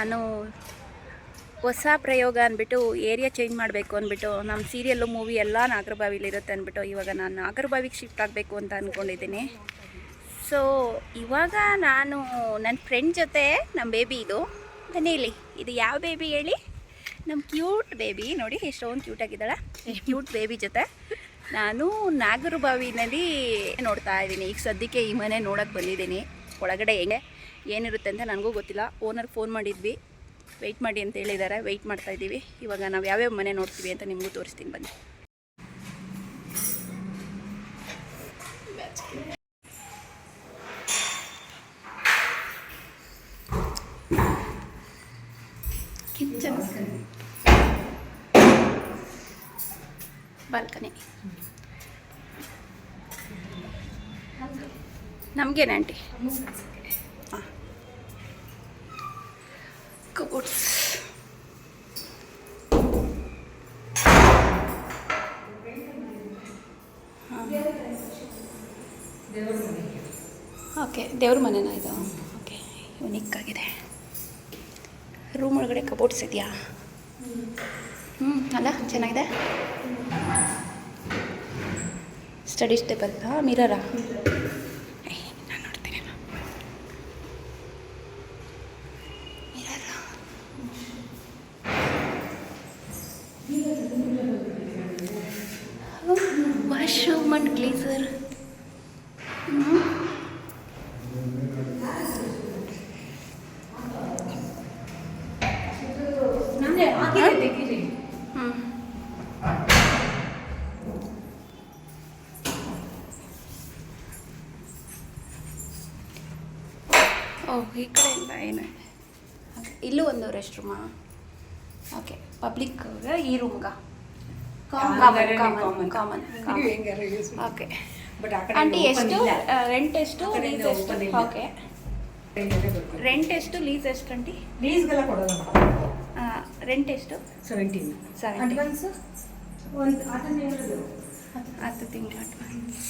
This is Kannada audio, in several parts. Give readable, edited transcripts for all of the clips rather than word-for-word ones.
ನಾನು ಹೊಸ ಪ್ರಯೋಗ ಅಂದ್ಬಿಟ್ಟು ಏರಿಯಾ ಚೇಂಜ್ ಮಾಡಬೇಕು ಅಂದ್ಬಿಟ್ಟು ನಮ್ಮ ಸೀರಿಯಲ್ಲು ಮೂವಿ ಎಲ್ಲ ನಾಗರಬಾವಿಲಿರುತ್ತೆ ಅಂದ್ಬಿಟ್ಟು ಇವಾಗ ನಾನು ನಾಗರಬಾವಿಗೆ ಶಿಫ್ಟ್ ಆಗಬೇಕು ಅಂತ ಅಂದ್ಕೊಂಡಿದ್ದೀನಿ. ಸೊ ಇವಾಗ ನಾನು ನನ್ನ ಫ್ರೆಂಡ್ ಜೊತೆ ನಮ್ಮ ಬೇಬಿ ಇದು ಬನ್ನಿ, ಇದು ಯಾವ ಬೇಬಿ ಹೇಳಿ? ನಮ್ಮ ಕ್ಯೂಟ್ ಬೇಬಿ ನೋಡಿ ಎಷ್ಟೊಂದು ಕ್ಯೂಟಾಗಿದ್ದಾಳೆ. ಕ್ಯೂಟ್ ಬೇಬಿ ಜೊತೆ ನಾನು ನಾಗರಬಾವಿನಲ್ಲಿ ನೋಡ್ತಾ ಇದ್ದೀನಿ. ಈಗ ಸದ್ಯಕ್ಕೆ ಈ ಮನೆ ನೋಡೋಕ್ಕೆ ಬಂದಿದ್ದೀನಿ. ಒಳಗಡೆ ಹೆಂಗೆ ಏನಿರುತ್ತೆ ಅಂತ ನನಗೂ ಗೊತ್ತಿಲ್ಲ. ಓನರ್ ಫೋನ್ ಮಾಡಿದ್ವಿ, ವೆಯ್ಟ್ ಮಾಡಿ ಅಂತ ಹೇಳಿದ್ದಾರೆ. ವೆಯ್ಟ್ ಮಾಡ್ತಾಯಿದ್ದೀವಿ. ಇವಾಗ ನಾವು ಯಾವ್ಯಾವ ಮನೆ ನೋಡ್ತೀವಿ ಅಂತ ನಿಮಗೂ ತೋರಿಸ್ತೀನಿ ಬನ್ನಿ. ಕಿಚನ್, ಬಾಲ್ಕನಿ ನಮಗೇನೆ ಆಂಟಿ? ಹಾಂ, ಕಬೋರ್ಡ್ಸ್, ಓಕೆ ದೇವ್ರ ಮನೆನಾ ಇದು? ಓಕೆ, ಯುನಿಕ್ ಆಗಿದೆ. ರೂಮ್ ಒಳಗಡೆ ಕಬೋರ್ಡ್ಸ್ ಇದೆಯಾ? ಅಲ್ಲ ಚೆನ್ನಾಗಿದೆ. ಸ್ಟಡಿ ಟೇಬಲ್, ಮಿರರಾ? ನಾನು ನೋಡ್ತೀನಿ. ಮಿರರ, ವಾಶ್ರೂಮ್ ಅಂಡ್ ಗ್ಲೇಸರ್. ಓಹ್, ಈ ಕಡೆಯಿಂದ ಏನು? ಇಲ್ಲೂ ಒಂದು ರೆಸ್ಟ್ ರೂಮಾ? ಓಕೆ, ಪಬ್ಲಿಕ್ಗೆ ಈ ರೂಮ್ಗೆ ಕಾಮನ್. ಓಕೆ ಆಂಟಿ, ಎಷ್ಟು ರೆಂಟ್ ಎಷ್ಟು ಲೀಸ್ ಎಷ್ಟು? ಓಕೆ, ರೆಂಟ್ ಎಷ್ಟು ಲೀಸ್ ಎಷ್ಟು ಆಂಟಿ? ಲೀಸ್ಗೆಲ್ಲ ಕೊಡೋಲ್ಲ. ರೆಂಟ್ ಎಷ್ಟು? 17. ಅಡ್ವಾನ್ಸು? 10 ತಿಂಗಳು ಅಡ್ವಾನ್ಸ್.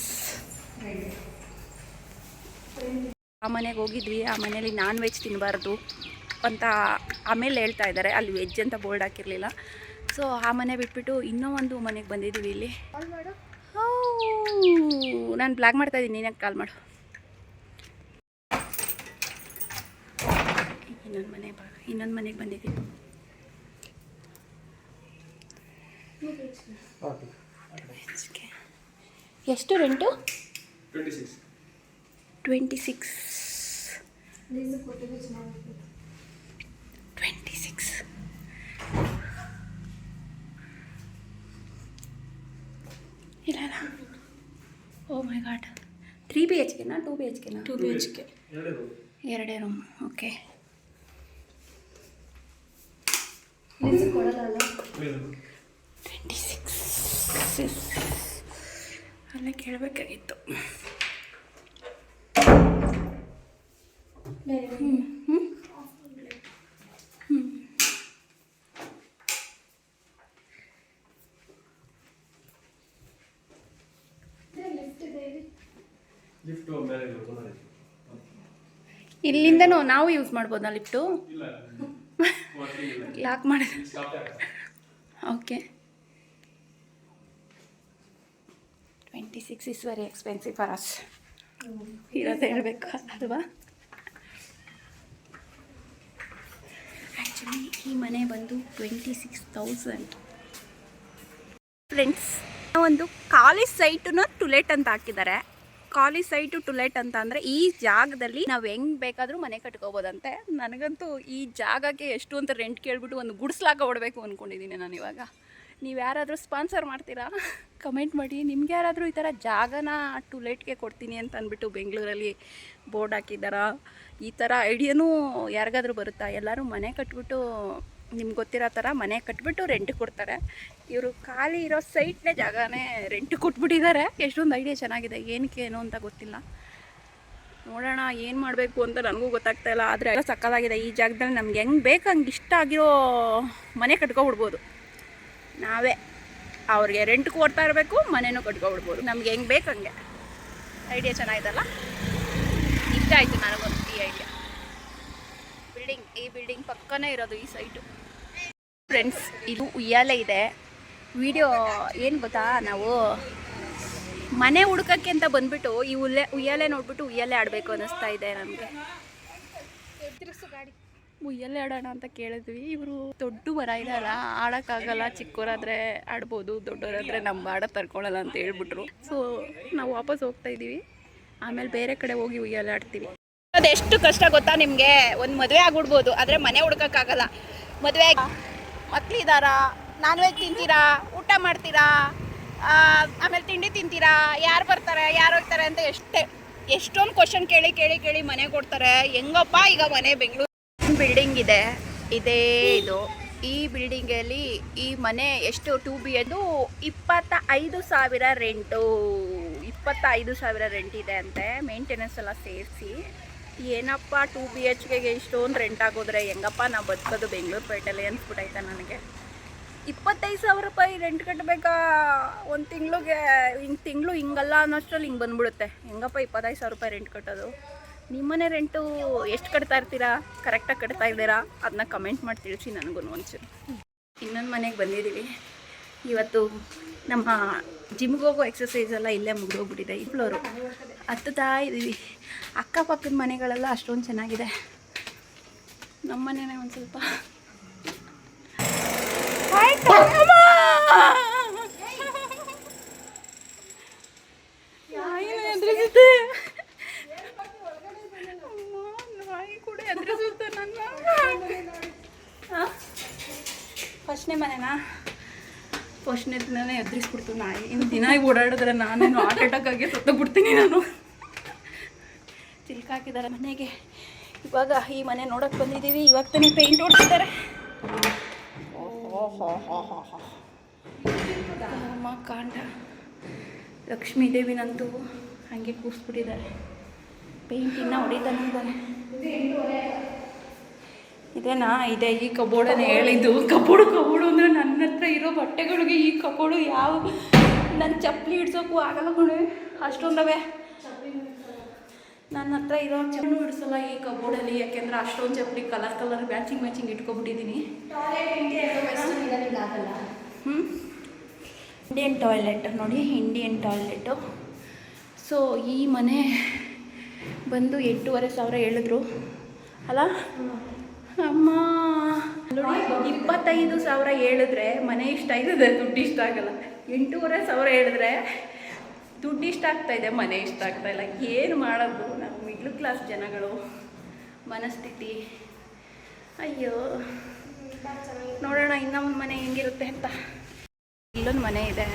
ಆ ಮನೆಗೆ ಹೋಗಿದ್ವಿ. ಆ ಮನೇಲಿ ನಾನ್ ವೆಜ್ ತಿನ್ನಬಾರ್ದು ಅಂತ ಆಮೇಲೆ ಹೇಳ್ತಾ ಇದ್ದಾರೆ. ಅಲ್ಲಿ ವೆಜ್ ಅಂತ ಬೋರ್ಡ್ ಹಾಕಿರಲಿಲ್ಲ. ಸೊ ಆ ಮನೆ ಬಿಟ್ಬಿಟ್ಟು ಇನ್ನೂ ಒಂದು ಮನೆಗೆ ಬಂದಿದ್ದೀವಿ. ಇಲ್ಲಿ ನಾನು ಬ್ಲಾಗ್ ಮಾಡ್ತಾಯಿದ್ದೀನಿ, ನೀನು ಕಾಲ್ ಮಾಡು. ಇನ್ನೊಂದು ಮನೆಗೆ ಬಂದಿದ್ದೀವಿ. ಎಷ್ಟು ರೆಂಟು? 26. ಇಲ್ಲ, ಓ ಮೈ ಗಾಡ್. 3 BHKನಾ 2 BHKನಾ? 2 BHK, ಎರಡೇ ರೂಮ್. ಓಕೆ, ಕೊಡೋಲ್ಲ. 26 ಅಲ್ಲೇ ಕೇಳಬೇಕಾಗಿತ್ತು. ಇಲ್ಲಿಂದನೂ ನಾವು ಯೂಸ್ ಮಾಡ್ಬೋದಾ ಲಿಫ್ಟು? ಲಾಕ್ ಮಾಡಿದ್ರೆ okay. 26 is very expensive for us. ಇರೋದು ಹೇಳಬೇಕು ಅಲ್ವಾ? ಆ್ಯಕ್ಚುಲಿ ಈ ಮನೆ ಬಂದು 26,000. ಫ್ರೆಂಡ್ಸ್, ಒಂದು ಖಾಲಿ ಸೈಟನ್ನು ಟುಲೆಟ್ ಅಂತ ಹಾಕಿದ್ದಾರೆ. ಖಾಲಿ ಸೈಟು ಟುಲೆಟ್ ಅಂತ ಅಂದರೆ ಈ ಜಾಗದಲ್ಲಿ ನಾವು ಹೆಂಗೆ ಬೇಕಾದರೂ ಮನೆ ಕಟ್ಕೋಬೋದಂತೆ. ನನಗಂತೂ ಈ ಜಾಗಕ್ಕೆ ಎಷ್ಟು ಅಂತ ರೆಂಟ್ ಕೇಳಿಬಿಟ್ಟು ಒಂದು ಗುಡಿಸ್ಲಾಕ ಹೊಡಬೇಕು ಅಂದ್ಕೊಂಡಿದ್ದೀನಿ ನಾನು. ಇವಾಗ ನೀವು ಯಾರಾದರೂ ಸ್ಪಾನ್ಸರ್ ಮಾಡ್ತೀರಾ? ಕಮೆಂಟ್ ಮಾಡಿ. ನಿಮ್ಗೆ ಯಾರಾದರೂ ಈ ಥರ ಜಾಗನ ಟುಲೆಟ್ಗೆ ಕೊಡ್ತೀನಿ ಅಂತ ಅಂದ್ಬಿಟ್ಟು ಬೆಂಗಳೂರಲ್ಲಿ ಬೋರ್ಡ್ ಹಾಕಿದ್ದಾರಾ? ಈ ಥರ ಐಡಿಯಾನೂ ಯಾರಿಗಾದ್ರೂ ಬರುತ್ತಾ? ಎಲ್ಲರೂ ಮನೆ ಕಟ್ಬಿಟ್ಟು ನಿಮ್ಗೆ ಗೊತ್ತಿರೋ ಥರ ಮನೆ ಕಟ್ಬಿಟ್ಟು ರೆಂಟ್ ಕೊಡ್ತಾರೆ. ಇವರು ಖಾಲಿ ಇರೋ ಸೈಟ್ನೇ ಜಾಗನೇ ರೆಂಟ್ ಕೊಟ್ಬಿಟ್ಟಿದ್ದಾರೆ. ಎಷ್ಟೊಂದು ಐಡಿಯಾ ಚೆನ್ನಾಗಿದೆ. ಏನಕ್ಕೆ ಏನು ಅಂತ ಗೊತ್ತಿಲ್ಲ. ನೋಡೋಣ ಏನು ಮಾಡಬೇಕು ಅಂತ ನನಗೂ ಗೊತ್ತಾಗ್ತಾಯಿಲ್ಲ. ಆದರೆ ಎಲ್ಲ ಸಕ್ಕತ್ತಾಗಿದೆ. ಈ ಜಾಗದಲ್ಲಿ ನಮ್ಗೆ ಹೆಂಗೆ ಬೇಕು ಹಂಗೆ ಇಷ್ಟ ಆಗಿರೋ ಮನೆ ಕಟ್ಕೊಬಿಡ್ಬೋದು. ನಾವೇ ಅವ್ರಿಗೆ ರೆಂಟ್ ಕೊಡ್ತಾ ಇರಬೇಕು, ಮನೆಯೂ ಕಟ್ಕೊಬಿಡ್ಬೋದು. ನಮ್ಗೆ ಹೆಂಗೆ ಬೇಕು ಹಂಗೆ. ಐಡಿಯಾ ಚೆನ್ನಾಗಿದಲ್ಲ, ಇಷ್ಟ ಆಯಿತು ನನಗೊಂದು ಈ ಐಡಿಯಾ. ಈ ಬಿಲ್ಡಿಂಗ್ ಪಕ್ಕನೇ ಇರೋದು ಈ ಸೈಟು. ಫ್ರೆಂಡ್ಸ್, ಇದು ಉಯ್ಯಾಲೆ ಇದೆ. ವಿಡಿಯೋ ಏನು ಗೊತ್ತಾ, ನಾವು ಮನೆ ಹುಡ್ಕಕ್ಕೆ ಅಂತ ಬಂದ್ಬಿಟ್ಟು ಈ ಉಯ್ಯಾಲೆ ನೋಡ್ಬಿಟ್ಟು ಉಯ್ಯಾಲೆ ಆಡಬೇಕು ಅನ್ನಿಸ್ತಾ ಇದೆ ನಮಗೆ. ಉಯ್ಯಾಲೆ ಆಡೋಣ ಅಂತ ಕೇಳಿದ್ವಿ. ಇವರು ದೊಡ್ಡ ಮರ ಇದಲ್ಲ, ಆಡೋಕ್ಕಾಗಲ್ಲ, ಚಿಕ್ಕವರಾದರೆ ಆಡ್ಬೋದು, ದೊಡ್ಡವರಾದರೆ ನಮ್ಮ ಆಡ ತರ್ಕೊಳ್ಳಲ್ಲ ಅಂತ ಹೇಳ್ಬಿಟ್ರು. ಸೊ ನಾವು ವಾಪಸ್ ಹೋಗ್ತಾ ಇದ್ದೀವಿ. ಆಮೇಲೆ ಬೇರೆ ಕಡೆ ಹೋಗಿ ಉಯ್ಯಾಲೆ ಆಡ್ತೀವಿ. ಅದೆಷ್ಟು ಕಷ್ಟ ಗೊತ್ತಾ ನಿಮಗೆ? ಒಂದು ಮದುವೆ ಆಗ್ಬಿಡ್ಬೋದು, ಆದರೆ ಮನೆ ಹುಡ್ಕೋಕ್ಕಾಗಲ್ಲ. ಮದುವೆ ಮಕ್ಕಳಿದಾರಾ, ನಾನ್ ವೆಜ್ ತಿಂತೀರಾ, ಊಟ ಮಾಡ್ತೀರಾ, ಆಮೇಲೆ ತಿಂಡಿ ತಿಂತೀರಾ, ಯಾರು ಬರ್ತಾರೆ ಯಾರು ಹೋಗ್ತಾರೆ ಅಂತ ಎಷ್ಟೊಂದು ಕ್ವಶನ್ ಕೇಳಿ ಕೇಳಿ ಕೇಳಿ ಮನೆ ಕೊಡ್ತಾರೆ. ಹೆಂಗಪ್ಪ ಈಗ ಮನೆ ಬೆಂಗಳೂರು ಬಿಲ್ಡಿಂಗ್ ಇದೆ, ಇದೇ ಇದು. ಈ ಬಿಲ್ಡಿಂಗಲ್ಲಿ ಈ ಮನೆ ಎಷ್ಟು 2BH 25,000 ರೆಂಟು. 25,000 ರೆಂಟ್ ಇದೆ ಅಂತೆ, ಮೇಂಟೆನೆನ್ಸ್ ಎಲ್ಲ ಸೇರಿಸಿ. ಏನಪ್ಪ 2BHಗೆ ಇಷ್ಟೊಂದು ರೆಂಟ್ ಆಗೋದ್ರೆ ಹೆಂಗಪ್ಪ ನಾವು ಬದುಕೋದು ಬೆಂಗಳೂರು ಪೇಟೆಯಲ್ಲಿ ಅನ್ಸ್ಬಿಟ್ಟೈತೆ ನನಗೆ. 25,000 ರೂಪಾಯಿ ರೆಂಟ್ ಕಟ್ಟಬೇಕಾ ಒಂದು ತಿಂಗಳಿಗೆ? ತಿಂಗಳು ಹಿಂಗಲ್ಲ ಅನ್ನೋಷ್ಟರಲ್ಲಿ ಹಿಂಗೆ ಬಂದ್ಬಿಡುತ್ತೆ. ಹೆಂಗಪ್ಪ 25,000 ರೂಪಾಯಿ ರೆಂಟ್ ಕಟ್ಟೋದು? ನಿಮ್ಮನೆ ರೆಂಟು ಎಷ್ಟು ಕಟ್ತಾ ಇರ್ತೀರಾ? ಕರೆಕ್ಟಾಗಿ ಕಟ್ತಾ ಇದ್ದೀರಾ? ಅದನ್ನ ಕಮೆಂಟ್ ಮಾಡಿ ತಿಳಿಸಿ ನನಗೂ ಒಂಚೂರು. ಇನ್ನೊಂದು ಮನೆಗೆ ಬಂದಿದ್ದೀವಿ ಇವತ್ತು. ನಮ್ಮ ಜಿಮ್ಗೆ ಹೋಗೋ ಎಕ್ಸಸೈಸ್ ಎಲ್ಲ ಇಲ್ಲೇ ಮುಗಿದೋಗ್ಬಿಟ್ಟಿದೆ. ಈ ಫ್ಲೋರು ಹತ್ತುತ್ತಾ ಇದ್ದೀವಿ. ಅಕ್ಕಪಕ್ಕದ ಮನೆಗಳೆಲ್ಲ ಅಷ್ಟೊಂದು ಚೆನ್ನಾಗಿದೆ. ನಮ್ಮ ಮನೆಯೇ ಒಂದು ಸ್ವಲ್ಪ ಎದುರಿಸುತ್ತೆ, ನಾಯಿ ಕೂಡ ಎದುರಿಸುತ್ತೆ ನನ್ನ. ಫಸ್ಟ್ನೇ ಮನೆನಾ? ಫಸ್ಟ್ನೇ ದಿನನೇ ಎದುರಿಸ್ಬಿಡ್ತು ನಾಯಿ. ಇನ್ನು ದಿನ ಓಡಾಡಿದ್ರೆ ನಾನೇನು ಹಾರ್ಟ್ ಅಟ್ಯಾಕ್ ಆಗಿ ಸತ್ತೋಗ್ಬಿಡ್ತೀನಿ ನಾನು. ಚಿಲ್ಕ ಹಾಕಿದ್ದಾರೆ ಮನೆಗೆ. ಇವಾಗ ಈ ಮನೆ ನೋಡೋಕೆ ಬಂದಿದ್ದೀವಿ. ಇವಾಗ ತಾನೇ ಪೇಂಟ್ ಹೊಡ್ತಿದ್ದಾರೆ. ಕಾಂಡ ಲಕ್ಷ್ಮೀ ದೇವಿನಂತೂ ಹಾಗೆ ಕೂರಿಸ್ಬಿಟ್ಟಿದ್ದಾರೆ. ಪೇಂಟ್ ಇನ್ನೂ ಹೊಡಿತಾನಿದ್ದಾರೆ. ಇದೇನಾ? ಇದೆ ಈ ಕಬೋರ್ಡನ್ನೇ ಹೇಳಿದ್ದು. ಕಬೋರ್ಡು ಅಂದರೆ ನನ್ನ ಹತ್ರ ಇರೋ ಬಟ್ಟೆಗಳಿಗೆ ಈ ಕಬೋರ್ಡು ಯಾವ ನನ್ನ ಚಪ್ಪಲಿ ಇಡ್ಸೋಕ್ಕೂ ಆಗಲ್ಲ ಕಣೆ, ಅಷ್ಟೊಂದವೆ. ನನ್ನ ಹತ್ರ ಇರೋ ಚಪ್ಪಲಿ ಇಡ್ಸಲ್ಲ ಈ ಕಬೋರ್ಡಲ್ಲಿ, ಯಾಕೆಂದ್ರೆ ಅಷ್ಟೊಂದು ಚಪ್ಪಲಿ ಕಲರ್ ಮ್ಯಾಚಿಂಗ್ ಇಟ್ಕೊಬಿಟ್ಟಿದ್ದೀನಿ. ಇಂಡಿಯನ್ ಟಾಯ್ಲೆಟ್ ನೋಡಿ, ಇಂಡಿಯನ್ ಟಾಯ್ಲೆಟು. ಸೊ ಈ ಮನೆ ಬಂದು 8,500 ಹೇಳಿದ್ರು ಅಲ್ಲ ಅಮ್ಮ. ನೋಡಿ 25,000 ಹೇಳಿದ್ರೆ ಮನೆ ಇಷ್ಟ ಆಗಿದೆ, ದುಡ್ಡು ಇಷ್ಟ ಆಗಲ್ಲ. 8,500 ಹೇಳಿದ್ರೆ ದುಡ್ಡು ಇಷ್ಟ ಆಗ್ತಾಯಿದೆ, ಮನೆ ಇಷ್ಟ ಆಗ್ತಾಯಿಲ್ಲ. ಏನು ಮಾಡೋದು? ನಾವು ಮಿಡ್ಲ್ ಕ್ಲಾಸ್ ಜನಗಳು ಮನಸ್ಥಿತಿ. ಅಯ್ಯೋ, ನೋಡೋಣ ಇನ್ನೊಂದು ಮನೆ ಹೆಂಗಿರುತ್ತೆ ಅಂತ. ಇಲ್ಲೊಂದು ಮನೆ ಇದೆ.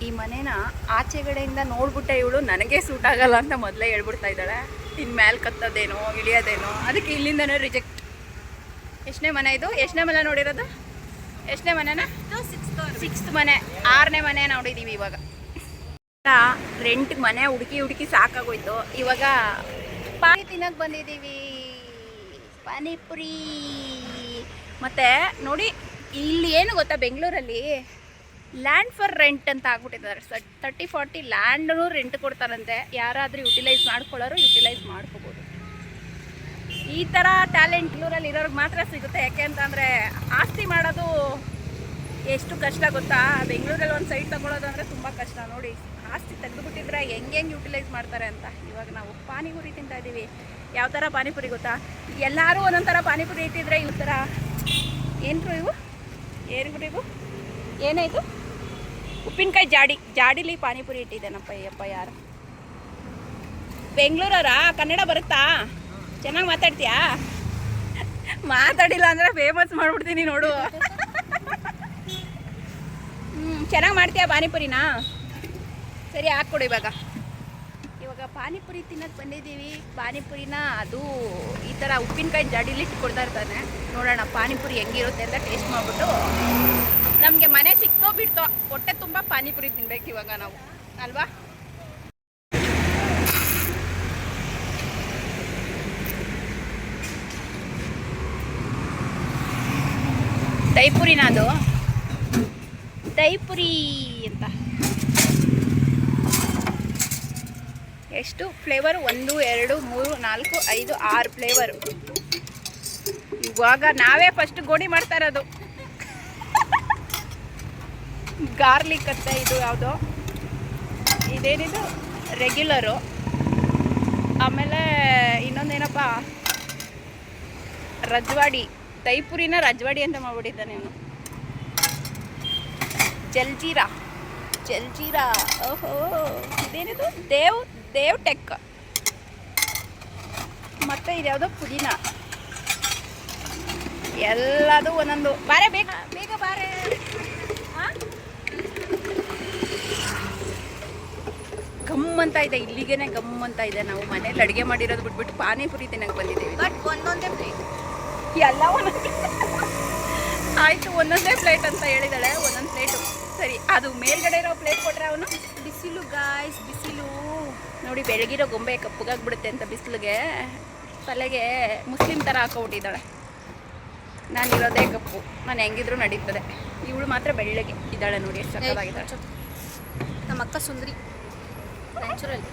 ಈ ಮನೇನ ಆಚೆಗಡೆಯಿಂದ ನೋಡ್ಬಿಟ್ಟೆ ಇವಳು ನನಗೆ ಸೂಟ್ ಆಗಲ್ಲ ಅಂತ ಮೊದಲೇ ಹೇಳ್ಬಿಡ್ತಾ ಇದ್ದಾಳೆ. ಇನ್ನು ಮೇಲೆ ಕತ್ತೋದೇನೋ ಇಳಿಯೋದೇನೋ, ಅದಕ್ಕೆ ಇಲ್ಲಿಂದನೇ ರಿಜೆಕ್ಟ್. ಎಷ್ಟನೇ ಮನೆ ಇದು? ಎಷ್ಟನೇ ಮನೆ ನೋಡಿರೋದು? ಎಷ್ಟನೇ ಮನೆನಾ? 6th ಮನೆ. 6ನೇ ಮನೆ ನೋಡಿದ್ದೀವಿ ಇವಾಗ. ರೆಂಟ್ಗೆ ಮನೆ ಹುಡುಕಿ ಸಾಕಾಗೋಯ್ತು. ಇವಾಗ ಪಾನಿ ತಿನ್ನೋಕೆ ಬಂದಿದ್ದೀವಿ, ಪಾನಿಪುರಿ. ಮತ್ತು ನೋಡಿ ಇಲ್ಲಿ ಏನು ಗೊತ್ತಾ, ಬೆಂಗಳೂರಲ್ಲಿ ಲ್ಯಾಂಡ್ ಫಾರ್ ರೆಂಟ್ ಅಂತ ಆಗ್ಬಿಟ್ಟಿದ್ದಾರೆ. 30-40 ಲ್ಯಾಂಡೂ ರೆಂಟ್ ಕೊಡ್ತಾರಂತೆ. ಯಾರಾದರೂ ಯುಟಿಲೈಸ್ ಮಾಡ್ಕೊಳ್ಳೋರು ಯುಟಿಲೈಸ್ ಮಾಡ್ಕೋಬೋದು. ಈ ಥರ ಟ್ಯಾಲೆಂಟ್ ಬೆಂಗಳೂರಲ್ಲಿ ಇರೋರಿಗೆ ಮಾತ್ರ ಸಿಗುತ್ತೆ. ಯಾಕೆ ಅಂತಂದರೆ ಆಸ್ತಿ ಮಾಡೋದು ಎಷ್ಟು ಕಷ್ಟ ಗೊತ್ತಾ? ಬೆಂಗಳೂರಲ್ಲಿ ಒಂದು ಸೈಟ್ ತೊಗೊಳೋದು ಅಂದರೆ ತುಂಬ ಕಷ್ಟ. ನೋಡಿ ಆಸ್ತಿ ತೆಗೆದುಬಿಟ್ಟಿದ್ರೆ ಹೆಂಗೆ ಯುಟಿಲೈಸ್ ಮಾಡ್ತಾರೆ ಅಂತ. ಇವಾಗ ನಾವು ಪಾನಿಪುರಿ ತಿಂತಾ ಇದ್ದೀವಿ. ಯಾವ ಥರ ಪಾನಿಪುರಿ ಗೊತ್ತಾ? ಎಲ್ಲರೂ ಒಂದೊಂದು ಥರ ಪಾನಿಪುರಿ ಇಟ್ಟಿದ್ರೆ ಈ ಥರ ಏನ್ರು ಇವು ಏನಾಯಿತು? ಉಪ್ಪಿನಕಾಯಿ ಜಾಡಿಲಿ ಪಾನಿಪುರಿ ಇಟ್ಟಿದ್ದೇನಪ್ಪ. ಅಯ್ಯಪ್ಪ, ಯಾರು ಬೆಂಗಳೂರವರ? ಕನ್ನಡ ಬರುತ್ತಾ? ಚೆನ್ನಾಗಿ ಮಾತಾಡ್ತೀಯಾ? ಮಾತಾಡಿಲ್ಲ ಅಂದರೆ ಫೇಮಸ್ ಮಾಡಿಬಿಡ್ತೀನಿ ನೋಡು. ಚೆನ್ನಾಗಿ ಮಾಡ್ತೀಯಾ ಪಾನಿಪುರಿನಾ? ಸರಿ ಹಾಕ್ಕೊಡು. ಇವಾಗ ಪಾನಿಪುರಿ ತಿನ್ನೋಕೆ ಬಂದಿದ್ದೀವಿ. ಪಾನಿಪುರಿನ ಅದು ಈ ಥರ ಉಪ್ಪಿನಕಾಯಿ ಜಾಡಿಲಿ ಇಟ್ಕೊಡ್ತಾ ಇರ್ತಾನೆ. ನೋಡೋಣ ಪಾನಿಪುರಿ ಹೆಂಗಿರುತ್ತೆ ಅಂತ ಟೇಸ್ಟ್ ಮಾಡಿಬಿಟ್ಟು ನಮಗೆ ಮನೆ ಸಿಕ್ತೋ ಬಿಡ್ತೋ ಹೊಟ್ಟೆ ತುಂಬ ಪಾನಿಪುರಿ ತಿನ್ಬೇಕು ಇವಾಗ ನಾವು, ಅಲ್ವಾ? ದೈಪುರಿನ ಅದು? ದೈಪುರಿ ಅಂತ ಎಷ್ಟು ಫ್ಲೇವರು? 1 2 3 4 5 6 ಫ್ಲೇವರು. ಇವಾಗ ನಾವೇ ಫಸ್ಟ್ ಗೋಡಿ ಮಾಡ್ತಾ ಇರೋದು. ಗಾರ್ಲಿಕ್ ಅಂತ ಇದು ಯಾವುದೋ ಇದೇನಿದು ರೆಗ್ಯುಲರು. ಆಮೇಲೆ ಇನ್ನೊಂದೇನಪ್ಪ ರಜ್ವಾಡಿ, ತೈಪುರಿನ ರಜ್ವಾಡಿ ಅಂತ ಮಾಡ್ಬಿಟ್ಟಿದ್ದಾನೆ ಅವನು. ಜಲ್ಜೀರಾ ಓಹೋ ಇದೇನಿದು ದೇವ್ ಟೆಕ್. ಮತ್ತು ಇದ್ಯಾವುದೋ ಪುದೀನ. ಎಲ್ಲದು ಒಂದೊಂದು. ಬಾರೆ ಬೇಗ ಬೇಗ ಬಾರೆ. ಗಮ್ ಅಂತ ಇದೆ, ಇಲ್ಲಿಗೇನೆ ಗಮ್ ಅಂತ ಇದೆ. ನಾವು ಮನೇಲಿ ಅಡುಗೆ ಮಾಡಿರೋದು ಬಿಟ್ಬಿಟ್ಟು ಪಾನಿಪುರಿ ತಿನ್ನಕ್ಕೆ ಬಂದಿದ್ದೀವಿ. ಬಟ್ ಒಂದೊಂದೇ ಪ್ಲೇಟ್ ಎಲ್ಲ ಒಂದೊಂದೇ. ಆಯಿತು, ಒಂದೊಂದೇ ಪ್ಲೇಟ್ ಅಂತ ಹೇಳಿದಾಳೆ. ಒಂದೊಂದು ಪ್ಲೇಟು ಸರಿ. ಅದು ಮೇಲ್ಗಡೆ ಇರೋ ಪ್ಲೇಟ್ ಕೊಟ್ಟರೆ ಅವನು ಬಿಸಿಲು ಗಾಯ್ಸ್, ಬಿಸಿಲು ನೋಡಿ. ಬೆಳಗಿರೋ ಗೊಂಬೆ ಕಪ್ಪಗಾಗ್ಬಿಡುತ್ತೆ ಅಂತ ಬಿಸಿಲಿಗೆ ತಲೆಗೆ ಮುಸ್ಲಿಂ ಥರ ಹಾಕೊಬಿಟ್ಟಿದ್ದಾಳೆ. ನಾನಿರೋದೇ ಕಪ್ಪು, ನಾನು ಹೆಂಗಿದ್ರು ನಡೀತದೆ. ಇವಳು ಮಾತ್ರ ಬೆಳ್ಳಗೆ ಇದ್ದಾಳೆ ನೋಡಿ, ಎಷ್ಟು ಸಕ್ಕತ್ತಾಗಿದ್ದಾಳೆ. ನಮ್ಮ ಅಕ್ಕ ಸುಂದರಿ ನ್ಯಾಚುರಲ್.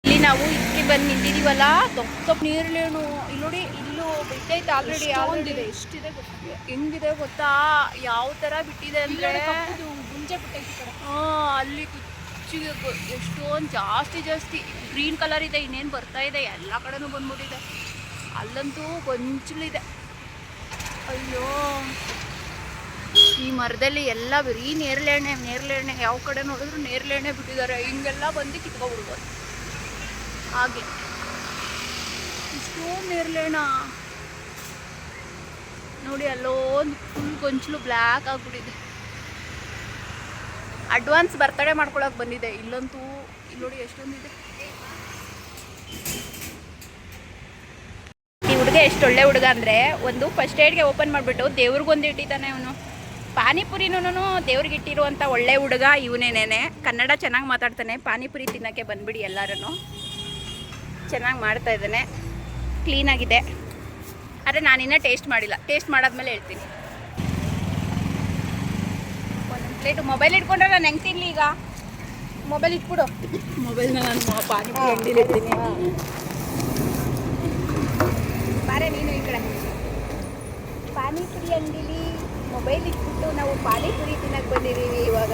ಇಲ್ಲಿ ನಾವು ಇದಕ್ಕೆ ಬಂದು ನಿಂತಿದ್ದೀವಲ್ಲ, ದೊಡ್ಡ ನೀರ್ಲೇನು ಇಲ್ಲಿ ನೋಡಿ. ಇಲ್ಲೂ ಬಿಟ್ಟೈತೆ ಆಲ್ರೆಡಿ. ಯಾವ್ದಿದೆ ಎಷ್ಟಿದೆ ಗೊತ್ತಿದೆ, ಹೆಂಗಿದೆ ಗೊತ್ತಾ? ಯಾವ ಥರ ಬಿಟ್ಟಿದೆ ಅಂದರೆ ಮುಂಚೆ ಬಿಟ್ಟೈತೆ. ಅಲ್ಲಿ ಕುಚ್ಚಿಗೆ ಎಷ್ಟೊಂದು ಜಾಸ್ತಿ ಗ್ರೀನ್ ಕಲರ್ ಇದೆ. ಇನ್ನೇನು ಬರ್ತಾ ಇದೆ, ಎಲ್ಲ ಕಡೆನೂ ಬಂದ್ಬಿಟ್ಟಿದೆ. ಅಲ್ಲಂತೂ ಗೊಂಚಲಿದೆ. ಅಯ್ಯೋ, ಈ ಮರದಲ್ಲಿ ಎಲ್ಲ ಬರೀ ನೇರಳೆಣ್ಣೆ. ಯಾವ ಕಡೆ ನೋಡಿದ್ರು ನೇರಳೆಣ್ಣೆ ಬಿಟ್ಟಿದ್ದಾರೆ. ಹಿಂಗೆಲ್ಲ ಬಂದು ಕಿತ್ಕೊಬಿಡ್ಬೋದು. ಹಾಗೆ ಇಷ್ಟೊಂದು ನೇರಳೆಣ್ಣ ನೋಡಿ. ಅಲ್ಲೋ ಒಂದು ಫುಲ್ ಗೊಂಚಲು ಬ್ಲ್ಯಾಕ್ ಆಗಿಬಿಟ್ಟಿದೆ. ಅಡ್ವಾನ್ಸ್ ಬರ್ತಡೇ ಮಾಡ್ಕೊಳಕ್ಕೆ ಬಂದಿದೆ. ಇಲ್ಲಂತೂ ಇಲ್ಲಿ ನೋಡಿ ಎಷ್ಟೊಂದಿದೆ. ಈ ಹುಡುಗ ಎಷ್ಟು ಒಳ್ಳೆ ಹುಡುಗ ಅಂದರೆ, ಒಂದು ಫಸ್ಟ್ ಏಡ್ಗೆ ಓಪನ್ ಮಾಡಿಬಿಟ್ಟು ದೇವ್ರಿಗೊಂದು ಇಟ್ಟಿದ್ದಾನೆ ಅವನು. ಪಾನಿಪುರಿನೂ ದೇವ್ರಿಗೆ ಇಟ್ಟಿರುವಂಥ ಒಳ್ಳೆ ಹುಡುಗ ಇವನೇನೇನೆ. ಕನ್ನಡ ಚೆನ್ನಾಗಿ ಮಾತಾಡ್ತಾನೆ. ಪಾನಿಪುರಿ ತಿನ್ನೋಕ್ಕೆ ಬಂದ್ಬಿಡಿ ಎಲ್ಲರೂ. ಚೆನ್ನಾಗಿ ಮಾಡ್ತಾ ಇದ್ದಾನೆ, ಕ್ಲೀನಾಗಿದೆ. ಆದರೆ ನಾನಿನ್ನೂ ಟೇಸ್ಟ್ ಮಾಡಿಲ್ಲ. ಟೇಸ್ಟ್ ಮಾಡಾದ್ಮೇಲೆ ಹೇಳ್ತೀನಿ. ಒಂದೊಂದು ಪ್ಲೇಟು ಮೊಬೈಲ್ ಇಟ್ಕೊಂಡ್ರೆ ನಾನು ಹೆಂಗೆ ತಿನ್ನಲಿ ಈಗ? ಮೊಬೈಲ್ ಇಟ್ಬಿಡು. ಮೊಬೈಲ್ನ ನಾನು ಪಾನಿಪುರಿ ಅಂಗಡಿಲಿ ಇರ್ತೀನಿ. ಬಾರೆ ನೀನು ಈ ಕಡೆ. ಪಾನಿಪುರಿ ಅಂಗಡಿಲಿ ಮೊಬೈಲ್ ಇಟ್ಬಿಟ್ಟು ನಾವು ಪಾನಿಪುರಿ ತಿನ್ನಕ್ಕೆ ಬಂದಿದ್ದೀವಿ ಇವಾಗ.